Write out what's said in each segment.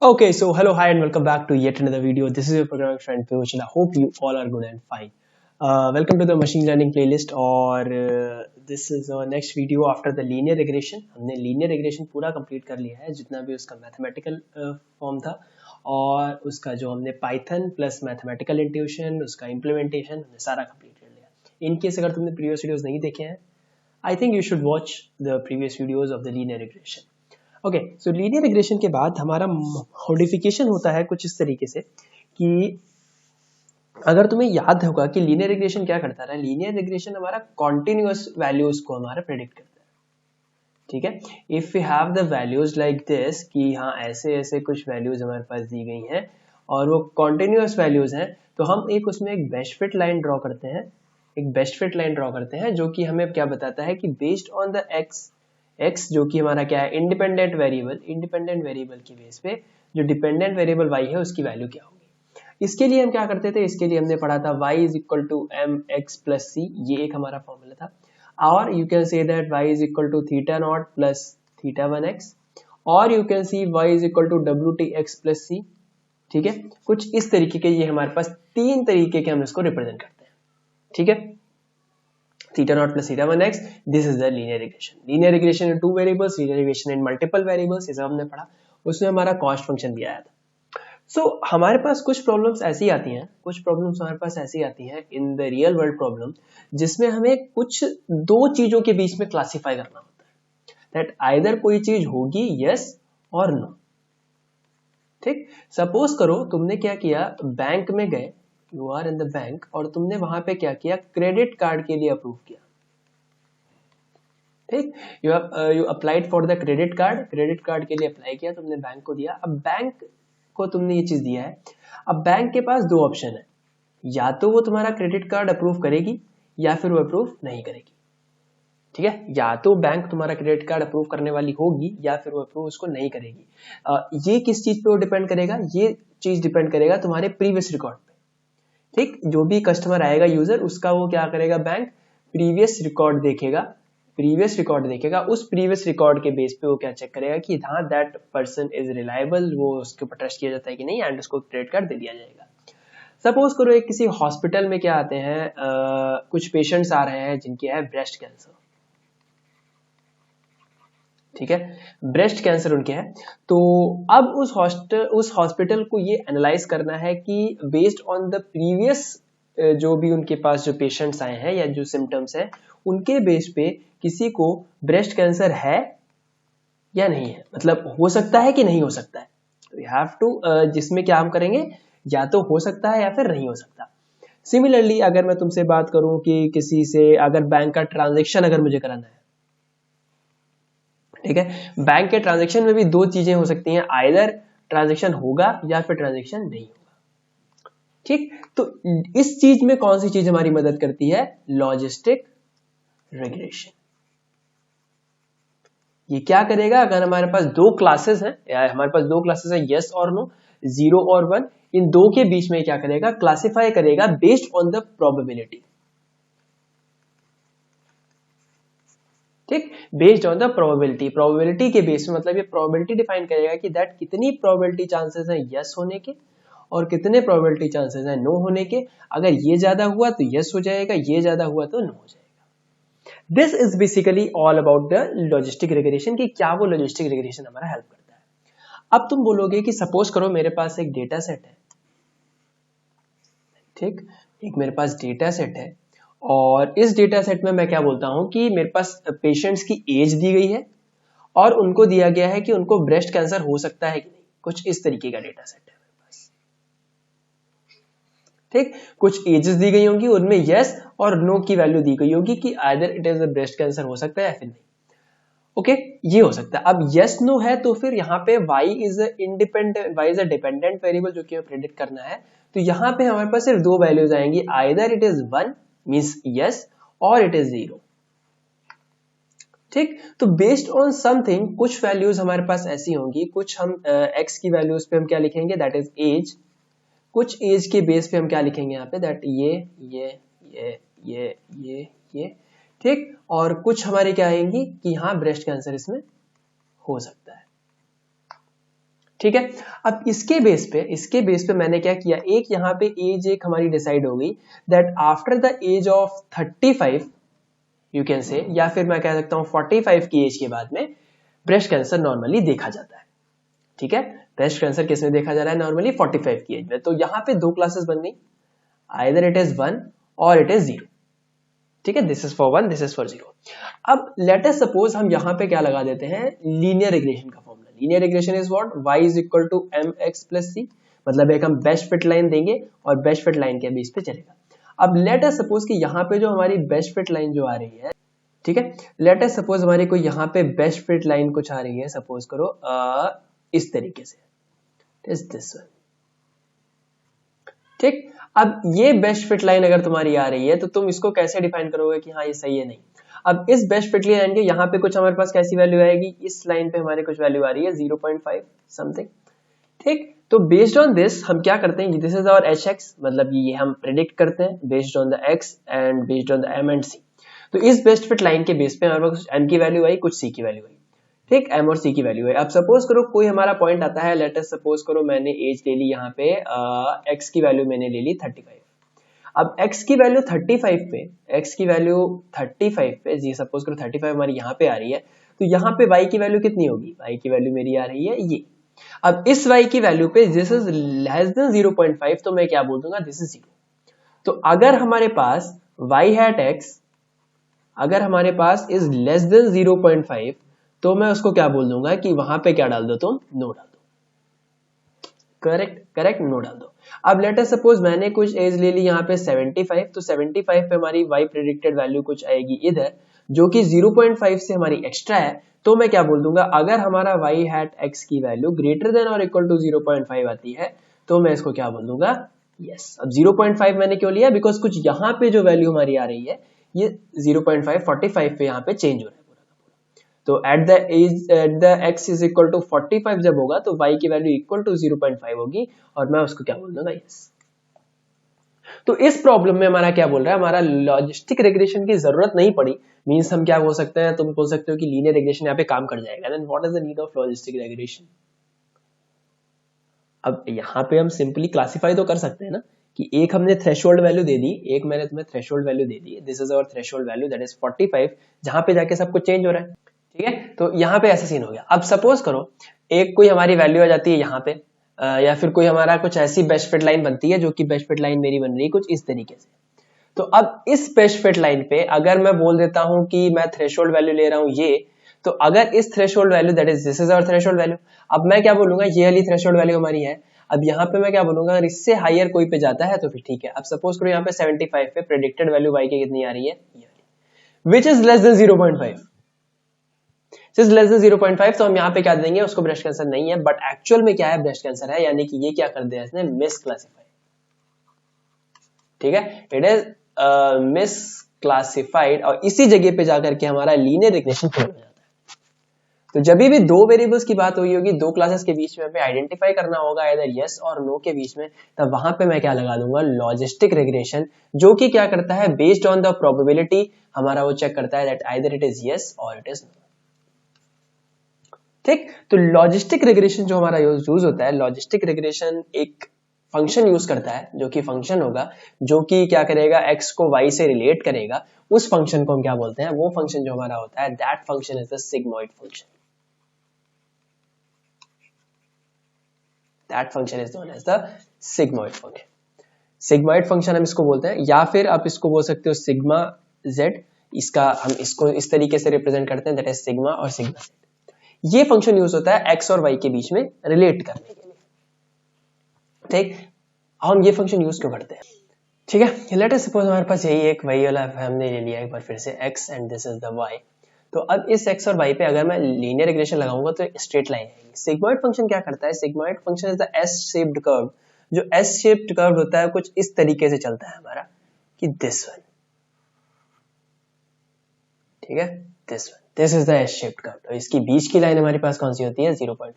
Okay, so hello, hi, and welcome back to yet another video. This is your programming friend Piyush, and I hope you all are good and fine. Welcome to the machine learning playlist और this is our next video after the linear regression. हमने linear regression पूरा complete कर लिया है, जितना भी उसका mathematical form था और उसका जो हमने Python plus mathematical intuition, उसका implementation हमने सारा complete कर लिया. In case अगर तुमने previous videos नहीं देखे हैं, I think you should watch the previous videos of the linear regression. Okay, so linear regression के बाद हमारा मॉडिफिकेशन होता है कुछ इस तरीके से कि अगर तुम्हें याद होगा कि लीनियर रिग्रेशन क्या करता है, लीनियर रिग्रेशन हमारा कॉन्टिन्यूअस वैल्यूज को हमारा प्रेडिक्ट करता है. ठीक है, if we have the values like this कि हाँ ऐसे ऐसे कुछ वैल्यूज हमारे पास दी गई हैं और वो कॉन्टिन्यूअस वैल्यूज हैं, तो हम एक उसमें एक बेस्ट फिट लाइन ड्रॉ करते हैं, एक बेस्ट फिट लाइन ड्रॉ करते हैं जो कि हमें क्या बताता है कि बेस्ड ऑन द एक्स जो कि हमारा क्या है इंडिपेंडेंट वेरिएबल की बेस पे जो डिपेंडेंट वेरिएबल y है उसकी वैल्यू क्या होगी. इसके लिए हम क्या करते थे, इसके लिए हमने पढ़ा था y is equal to m x plus c, ये एक हमारा फॉर्मूला था. और you can say that y is equal to theta naught plus theta one x, और you can see y is equal to डब्ल्यू टी एक्स प्लस सी. ठीक है, कुछ इस तरीके के ये हमारे पास तीन तरीके के हम इसको रिप्रेजेंट करते हैं. ठीक है, theta naught plus theta 1x, this is the linear regression. Linear regression in two variables, linear regression in multiple variables, ये सब हमने पढ़ा. उसमें हमारा कॉस्ट फंक्शन भी आया था. सो हमारे पास कुछ प्रॉब्लम्स ऐसी आती हैं, कुछ प्रॉब्लम्स हमारे पास ऐसी आती हैं in the real world problem, जिसमें हमें कुछ दो चीजों के बीच में क्लासिफाई करना होता है, दैट आइदर कोई चीज होगी यस और नो. ठीक, सपोज करो तुमने क्या किया, बैंक में गए, you are in the bank और तुमने वहां पे क्या किया, क्रेडिट कार्ड के लिए अप्रूव किया. ठीक, you applied for the credit card के लिए अप्लाई किया, तुमने बैंक को दिया. अब बैंक को तुमने ये चीज दिया है, अब बैंक के पास दो ऑप्शन है, या तो वो तुम्हारा क्रेडिट कार्ड अप्रूव करेगी या फिर वो अप्रूव नहीं करेगी. ठीक है, या तो बैंक तुम्हारा क्रेडिट कार्ड अप्रूव करने वाली होगी या फिर वो अप्रूव उसको नहीं करेगी. ये किस चीज पे वो डिपेंड करेगा, ये चीज डिपेंड करेगा तुम्हारे प्रीवियस रिकॉर्ड पे. ठीक, जो भी कस्टमर आएगा यूजर, उसका वो क्या करेगा, बैंक प्रीवियस रिकॉर्ड देखेगा, उस प्रीवियस रिकॉर्ड के बेस पे वो क्या चेक करेगा कि हाँ दैट पर्सन इज रिलायबल, वो उसके ऊपर ट्रस्ट किया जाता है कि नहीं, एंड उसको क्रेडिट कार्ड दे दिया जाएगा. सपोज करो एक किसी हॉस्पिटल में क्या आते हैं, कुछ पेशेंट्स आ रहे हैं जिनकी है ब्रेस्ट कैंसर. ठीक है, ब्रेस्ट कैंसर उनके है. तो अब उस हॉस्पिटल को ये एनालाइज करना है कि बेस्ड ऑन द प्रीवियस जो भी उनके पास जो पेशेंट्स आए हैं या जो सिम्टम्स है, उनके बेस पे किसी को ब्रेस्ट कैंसर है या नहीं है, मतलब हो सकता है कि नहीं हो सकता है. वी हैव टू, जिसमें क्या हम करेंगे, या तो हो सकता है या फिर नहीं हो सकता. सिमिलरली अगर मैं तुमसे बात करूं कि किसी से अगर बैंक का ट्रांजेक्शन अगर मुझे कराना है, ठीक है, बैंक के ट्रांजेक्शन में भी दो चीजें हो सकती हैं, आइदर ट्रांजेक्शन होगा या फिर ट्रांजेक्शन नहीं होगा. ठीक, तो इस चीज में कौन सी चीज हमारी मदद करती है, लॉजिस्टिक रिग्रेशन. ये क्या करेगा, अगर हमारे पास दो क्लासेस हैं, या हमारे पास दो क्लासेस है यस और नो, जीरो और वन, इन दो के बीच में क्या करेगा, क्लासिफाई करेगा बेस्ड ऑन द प्रोबेबिलिटी. ठीक, बेस्ड ऑन द प्रोबेबिलिटी के बेस में, मतलब ये प्रोबेबिलिटी डिफाइन करेगा कि दैट कितनी प्रोबेबिलिटी चांसेस है यस होने के और कितने प्रोबेबिलिटी चांसेस है नो होने के. अगर ये ज्यादा हुआ तो यस हो जाएगा, ये ज्यादा हुआ तो नो हो जाएगा. This is basically all about the logistic regression, कि क्या वो लॉजिस्टिक रिग्रेशन हमारा हेल्प करता है. अब तुम बोलोगे कि सपोज करो मेरे पास एक डेटा सेट है. ठीक, एक मेरे पास डेटा सेट है और इस डेटा सेट में मैं क्या बोलता हूं कि मेरे पास पेशेंट्स की एज दी गई है और उनको दिया गया है कि उनको ब्रेस्ट कैंसर हो सकता है कि नहीं, कुछ इस तरीके का डेटा सेट है मेरे पास. ठीक, कुछ एजेस दी गई होंगी, उनमें यस और नो की वैल्यू दी गई होगी कि either it is a breast cancer हो सकता है या फिर नहीं. ओके, ये हो सकता है. अब यस नो है तो फिर यहाँ पे y is a dependent variable जो कि हमें प्रेडिक्ट करना है, तो यहाँ पे हमारे पास सिर्फ दो वैल्यूज आएंगी, either it is 1 means yes और इट इज 0. ठीक, तो बेस्ड ऑन समथिंग कुछ वैल्यूज हमारे पास ऐसी होंगी, कुछ हम x की वैल्यूज पे हम क्या लिखेंगे, दैट इज एज. कुछ एज के बेस पे हम क्या लिखेंगे यहाँ पे, दैट ये. ठीक, और कुछ हमारी क्या आएंगी कि हाँ ब्रेस्ट कैंसर इसमें हो सकता है. ठीक है। अब इसके बेस पे मैंने क्या किया, एक यहाँ पे एज एक हमारी डिसाइड हो गई that after the age of 35 you can say, या फिर मैं कह सकता हूं 45 की एज के बाद में ब्रेस्ट कैंसर नॉर्मली देखा जाता है। ठीक है, ब्रेस्ट कैंसर किस में देखा जा रहा है, नॉर्मली 45 की एज में। तो यहाँ पे दो क्लासेस बन गई, आइदर इट इज 1 और इट इज 0। ठीक है, this is for 1, this is for 0। अब लेट अस सपोज हम यहाँ पे क्या लगा देते हैं, लीनियर रिग्रेशन का formula. Linear regression is what, y is equal to mx plus c, मतलब एक हम बेस्ट फिट लाइन देंगे और बेस्ट फिट लाइन के बेस पे चलेगा। अब लेट अस सपोज कि यहाँ पे जो हमारी बेस्ट फिट लाइन जो आ रही है, ठीक है, लेट अस सपोज हमारी कोई यहाँ पे बेस्ट फिट लाइन कुछ आ रही है, सपोज करो इस तरीके से, दिस वन। ठीक, अब ये बेस्ट फिट लाइन अगर तुम्हारी आ रही है तो तुम इसको कैसे डिफाइन करोगे कि हाँ ये सही है नहीं। अब इस बेस्ट फिट लाइन के यहाँ पे कुछ हमारे पास कैसी वैल्यू आएगी, इस लाइन पे हमारे कुछ वैल्यू आ रही है 0.5 समथिंग। ठीक, तो बेस्ड ऑन दिस हम क्या करते हैं, this is our h x, मतलब ये हम प्रेडिक्ट करते हैं based on the x and based on the m and c. तो इस बेस्ट फिट लाइन के बेस पे हमारे पास कुछ एम की वैल्यू आई, कुछ सी की वैल्यू आई। ठीक, एम और सी की वैल्यू है। अब सपोज करो कोई हमारा पॉइंट आता है, लेट अस सपोज करो मैंने एज ले ली यहाँ पे एक्स की वैल्यू मैंने ले ली 35। अब x की वैल्यू 35 पे, x की वैल्यू 35 पे, जी सपोज करो 35 हमारी यहाँ पे आ रही है, तो यहाँ पे y की वैल्यू कितनी होगी, y की वैल्यू मेरी आ रही है ये। अब इस y की वैल्यू पे दिस इज लेस देन 0.5, तो मैं क्या बोल दूंगा, दिस इज 0। तो अगर हमारे पास y हैट x अगर हमारे पास इज लेस देन 0.5, तो मैं उसको क्या बोल दूंगा कि वहां पे क्या डाल दो, तुम नो डाल दो। करेक्ट, नो डाल दो। अब लेट अस सपोज मैंने कुछ एज ले ली यहाँ पे 75, तो 75 पे हमारी y प्रेडिक्टेड वैल्यू कुछ आएगी इधर, जो कि 0.5 से हमारी एक्स्ट्रा है। तो मैं क्या बोल दूंगा, अगर हमारा y हैट x की वैल्यू ग्रेटर देन और इक्वल टू 0.5 आती है, तो मैं इसको क्या बोल दूंगा, यस। अब 0.5 मैंने क्यों लिया, बिकॉज कुछ यहाँ पे जो वैल्यू हमारी आ रही है ये 0.5 45 पे यहाँ पे चेंज हो रहा है। तो at the x is equal to 45 जब होगा तो y की वैल्यू इक्वल टू 0.5 होगी, और मैं उसको क्या बोल दूंगा, यस। तो इस प्रॉब्लम में हमारा क्या बोल रहा है, हमारा लॉजिस्टिक रिग्रेशन की जरूरत नहीं पड़ी। मींस हम क्या बोल सकते हैं, तुम बोल सकते हो कि लीनियर रिग्रेशन यहाँ पे काम कर जाएगा। Then what is the need of logistic regression. अब यहाँ पे हम सिंपली क्लासिफाई तो कर सकते हैं ना, कि एक हमने थ्रेशोल्ड वैल्यू दे दी, एक मैंने तुम्हें थ्रेशोल्ड वैल्यू दे दी, this is our threshold value that is 45, जहां पे जाके सब कुछ चेंज हो रहा है। ठीक है, तो यहाँ पे ऐसा सीन हो गया। अब सपोज करो एक कोई हमारी वैल्यू आ जाती है यहाँ पे, या फिर कोई हमारा कुछ ऐसी बेस्ट फिट लाइन बनती है, जो कि बेस्ट फिट लाइन मेरी बन रही है कुछ इस तरीके से। तो अब इस बेस्ट फिट लाइन पे अगर मैं बोल देता हूं कि मैं थ्रेशोल्ड वैल्यू ले रहा हूं ये, तो अगर इस threshold value that is this is our threshold value, अब मैं क्या बोलूंगा, ये वाली थ्रेशोल्ड वैल्यू हमारी है। अब यहाँ पे मैं क्या बोलूंगा, अगर इससे हायर कोई पे जाता है तो फिर ठीक है। अब सपोज करो यहाँ पे 75 पे प्रेडिक्टेड वैल्यू y की कितनी आ रही है, which is less than 0.5, less than 0.5, तो हम यहाँ पे क्या देंगे, उसको ब्रेस्ट कैंसर नहीं है, बट एक्चुअल में क्या है, ब्रेस्ट कैंसर है। यानी कि ये क्या कर दिया इसने, मिस क्लासिफाई। ठीक है, इट इज मिस क्लासिफाइड, और इसी जगह पे जाकर के हमारा लीनियर रिग्रेशन फेल हो जाता है। तो जब भी दो वेरिएबल्स की बात हुई होगी, दो क्लासेस के बीच में हमें आइडेंटिफाई करना होगा इधर यस और नो के बीच में, तब वहां पे मैं क्या लगा दूंगा, लॉजिस्टिक रिग्रेशन, जो कि क्या करता है, बेस्ड ऑन द प्रोबेबिलिटी हमारा वो चेक करता है that either it is yes और इट इज नो। ठीक, तो लॉजिस्टिक रिग्रेशन जो हमारा यूज होता है, लॉजिस्टिक रिग्रेशन एक फंक्शन यूज करता है, जो कि फंक्शन होगा जो कि क्या करेगा, x को y से रिलेट करेगा। उस फंक्शन को हम क्या बोलते हैं, वो फंक्शन जो हमारा होता है, that function is the sigmoid function. That function is known as the sigmoid function. Sigmoid function हम इसको बोलते हैं, या फिर आप इसको बोल सकते हो सिग्मा z। इसका हम इसको इस तरीके से रिप्रेजेंट करते हैं, दैट इज सिग्मा और सिग्मा z। ये फंक्शन यूज होता है x और y के बीच में रिलेट करने के लिए। ठीक, हम ये फंक्शन यूज क्यों करते हैं, ठीक है। लेट अस सपोज हमारे पास यही एक y वाला हमने ले लिया एक बार फिर से x and this is the y। तो अब इस x और y पे अगर मैं लीनियर रिग्रेशन लगाऊंगा तो स्ट्रेट लाइन आएगी। सिग्मॉइड फंक्शन क्या करता है, sigmoid function is the S shaped curve. जो एस शेप्ड कर्व होता है कुछ इस तरीके से चलता है हमारा, कि दिस वन, ठीक है, this one, this is the S shaped curve. तो इसकी बीच की लाइन हमारे पास कौन सी होती है, 0.5।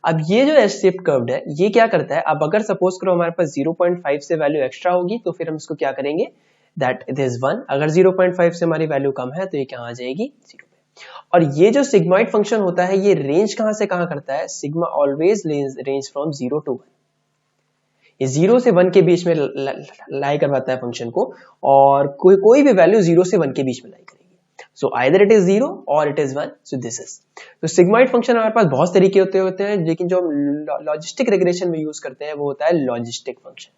अब ये जो एस शेप्ड कर्व है ये क्या करता है, अब अगर सपोज करो हमारे पास 0.5 से वैल्यू एक्स्ट्रा होगी, तो फिर हम इसको क्या करेंगे, दैट इट इज 1। अगर 0.5 से हमारी वैल्यू कम है तो ये क्या आ जाएगी, 0 पे। और ये जो सिग्मॉइड फंक्शन होता है ये रेंज कहां से कहां करता है, sigma always range from 0 to 1, ये 0 से 1 के बीच में लाई करवाता है फंक्शन को, और कोई भी वैल्यू 0 से 1 के बीच में लाई करेगी। सो आइदर इट इज 0 और it is 1, so this is. तो सिग्मॉइड फंक्शन हमारे पास बहुत तरीके होते हैं, लेकिन जो हम लॉजिस्टिक रिग्रेशन में यूज करते हैं वो होता है लॉजिस्टिक फंक्शन।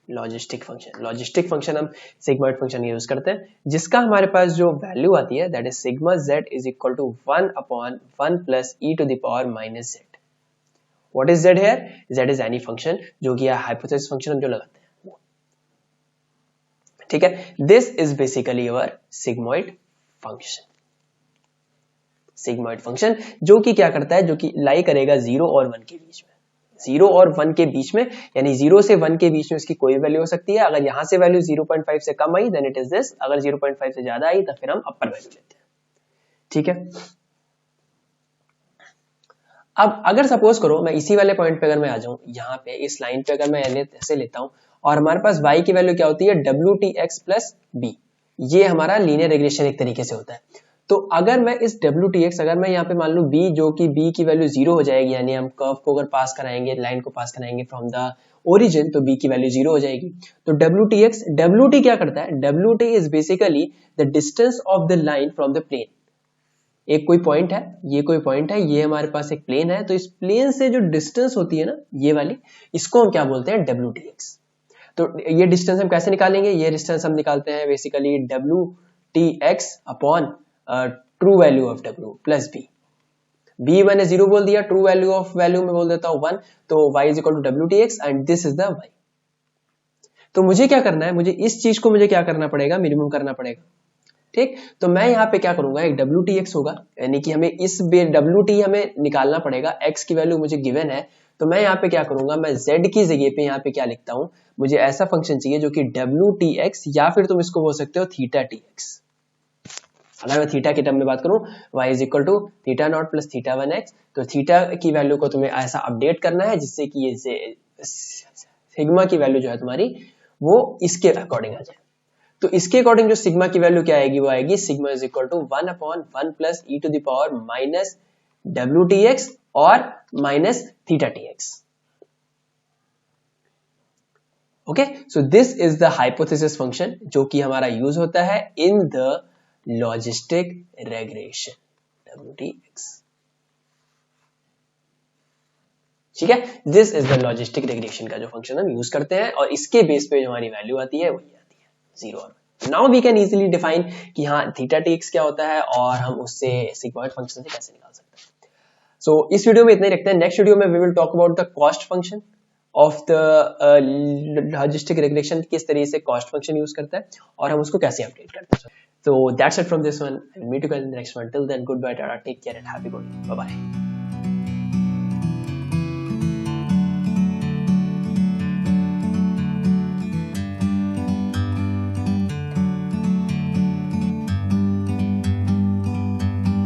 लॉजिस्टिक फंक्शन हम सिग्मॉइड फंक्शन यूज करते हैं, जिसका हमारे पास जो वैल्यू आती है that is sigma z is equal to 1 upon 1 plus e to the power minus z। What is z here, z is any function जो कि हाइपोथेसिस फंक्शन हम जो लगाते हैं, ठीक है। This is basically your sigmoid function. Sigmoid function जो कि क्या करता है, जो कि लाई करेगा 0 और 1 के बीच में, 0 और 1 के बीच में, यानी 0 से 1 के बीच में इसकी कोई वैल्यू हो सकती है। अगर यहां से वैल्यू 0.5 से कम आई देन इट इज दिस, अगर 0.5 से ज्यादा आई तो फिर हम अपर वैल्यू लेते हैं, ठीक है। अब अगर सपोज करो मैं इसी वाले पॉइंट पे अगर मैं आ जाऊं, यहाँ पे इस लाइन पे अगर मैं ऐसे लेता हूं, और हमारे पास y की वैल्यू क्या होती है, WTX प्लस b, ये हमारा लीनियर रिग्रेशन एक तरीके से होता है। तो अगर मैं इस WTX, अगर मैं यहाँ पे मान लू b, जो कि b की वैल्यू 0 हो जाएगी, यानी हम कर्व को अगर पास कराएंगे, लाइन को पास कराएंगे फ्रॉम द ओरिजिन, तो b की वैल्यू 0 हो जाएगी। तो WT क्या करता है, WT is basically the distance of the line from the plane. एक कोई पॉइंट है, ये कोई पॉइंट है, ये हमारे पास एक प्लेन है, तो इस प्लेन से जो डिस्टेंस होती है ना ये वाली, इसको हम क्या बोलते हैं, WTX। तो ये डिस्टेंस हम कैसे निकालेंगे, ये डिस्टेंस हम निकालते हैं basically WTX upon true value of W plus b मैंने 0 बोल दिया, ट्रू वैल्यू ऑफ वैल्यू में बोल देता हूं 1, तो y is equal to WTX and this is the y। तो मुझे क्या करना है, मुझे इस चीज को मुझे क्या करना पड़ेगा, मिनिमम करना पड़ेगा, ठीक। तो मैं यहाँ पे क्या करूंगा, एक WTX होगा, यानी कि हमें इस WT हमें निकालना पड़ेगा, x की वैल्यू मुझे गिवन है, तो मैं यहाँ पे क्या करूंगा, मैं z की जगह पे यहाँ पे क्या लिखता हूं, मुझे ऐसा फंक्शन चाहिए जो कि WTX, या फिर तुम इसको बोल सकते हो थीटा TX। अगर मैं थीटा के टर्म में बात करूं, y is equal to theta naught plus theta 1x, तो थीटा की वैल्यू को तुम्हें ऐसा अपडेट करना है जिससे कि ये सिग्मा की वैल्यू जो है तुम्हारी वो इसके अकॉर्डिंग आ जाए। तो इसके अकॉर्डिंग जो सिग्मा की वैल्यू क्या आएगी, वो आएगी sigma is equal to 1 upon 1 plus e to the power minus WTX और minus theta TX। Okay, so this is the hypothesis function जो कि हमारा यूज होता है in the logistic regression, WTX, ठीक है। This is the logistic regression का जो फंक्शन हम यूज करते हैं, और इसके बेस पे जो हमारी वैल्यू आती है वही आती है 0 और 1। Now we can easily define कि हाँ थीटा TX क्या होता है, और हम उससे सिग्मॉइड फंक्शन से कैसे निकाल सकते हैं। सो इस वीडियो में इतना ही रखते हैं। नेक्स्ट वीडियो में we will talk about the cost function of the logistic regression, किस तरीके से कॉस्ट फंक्शन यूज करता है और हम उसको कैसे अपडेट करते हैं। So that's it from this one. I will meet you guys in the next one. Till then, goodbye, Tata. Take care and happy coding. Bye bye.